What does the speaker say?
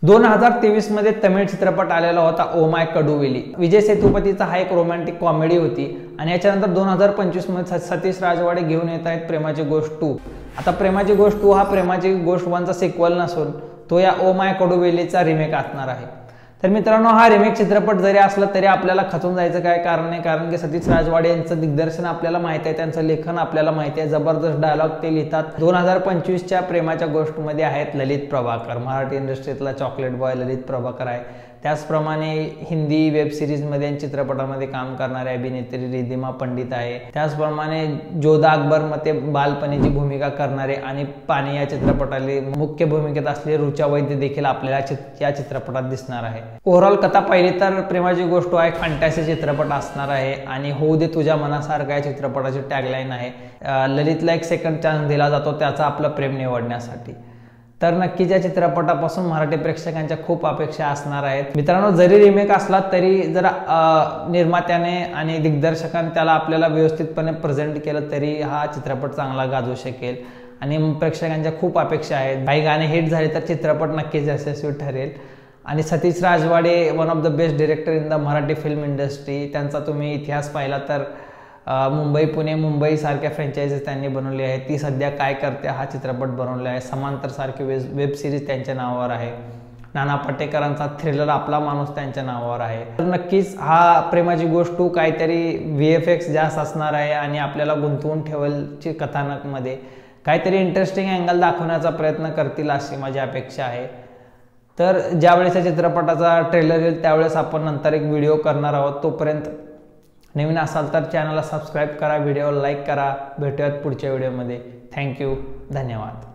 2023 मध्ये तमिळ चित्रपट आलेला होता ओ माय कडुवेली। विजय सेतुपतीचा हा एक रोमॅन्टिक कॉमेडी होती आणि याच्यानंतर 2025 मध्ये सतीश राजवाडे घेऊन येत आहेत प्रेमाची गोष्ट 2। आता प्रेमाची गोष्ट 2 हा प्रेमाची गोष्ट 1 चा सिक्वल नसून तो या ओ माय कडुवेलीचा रिमेक असणार आहे। तर मित्रांनो, हा रिमेक चित्रपट जरी असला तरी आपल्याला खचून जायचं काय कारण नाही, कारण की सतीश राजवाडे यांचं दिग्दर्शन आपल्याला माहिती आहे, त्यांचं लेखन आपल्याला माहिती आहे, जबरदस्त डायलॉग ते लिहितात। 2025 च्या प्रेमाच्या गोष्टमध्ये आहेत ललित प्रभाकर, मराठी इंडस्ट्रीतला चॉकलेट बॉय ललित प्रभाकर आहे। त्याचप्रमाणे हिंदी वेब सिरीज मध्ये चित्रपटामध्ये काम करणारे अभिनेत्री रिधिमा पंडित आहे। त्याचप्रमाणे जोधा अकबर मध्ये बालपणीची भूमिका करणारे आणि पाणी या चित्रपटाले मुख्य भूमिकेत असलेले ऋचा वैद्य देखील आपल्याला या चित्रपटात दिसणार आहे। ओव्हरऑल कथा पाहिली तर प्रेमाची गोष्ट आहे फॅन्टॅसी चित्रपट असणार आहे आणि होऊ दे तुझ्या मनासारखा या चित्रपटाची टॅगलाईन आहे। ललितला एक सेकंड चान्स दिला जातो त्याचा आपलं प्रेम निवडण्यासाठी। तर नक्कीच या चित्रपटापासून मराठी प्रेक्षकांच्या खूप अपेक्षा असणार आहेत। मित्रांनो, जरी रिमेक असला तरी जर निर्मात्याने आणि दिग्दर्शकाने त्याला आपल्याला व्यवस्थितपणे प्रेझेंट केलं तरी हा चित्रपट चांगला गाजू शकेल आणि प्रेक्षकांच्या खूप अपेक्षा आहेत। काही गाणे हिट झाले तर चित्रपट नक्कीच यशस्वी ठरेल आणि Satish Rajwade one of the best director in the Marathi film industry, त्यांचा तुम्ही इतिहास पाहिला तर मुंबई पुणे मुंबई सारख्या फ्रँचायझीज त्यांनी बनवली आहे। ती सध्या काय करते हा चित्रपट बनवला आहे। समांतर सारखी वेब सिरीज त्यांच्या नावावर आहे। नाना पाटेकरांचा थ्रिलर आपला माणूस त्यांच्या नावावर आहे। तर नक्कीच हा प्रेमाची गोष्ट काहीतरी VFX जास्त असणार आहे आणि आपल्याला गुंतवून ठेवेल कथानकमध्ये, काहीतरी इंटरेस्टिंग अँगल दाखवण्याचा प्रयत्न करतील अशी माझी अपेक्षा आहे। तर ज्यावेळेस या चित्रपटाचा ट्रेलर येईल त्यावेळेस आपण नंतर एक व्हिडिओ करणार आहोत। तोपर्यंत नवीन असाल तर चॅनलला सबस्क्राईब करा, व्हिडिओ लाईक करा। भेटूयात पुढच्या व्हिडिओमध्ये। थँक्यू, धन्यवाद।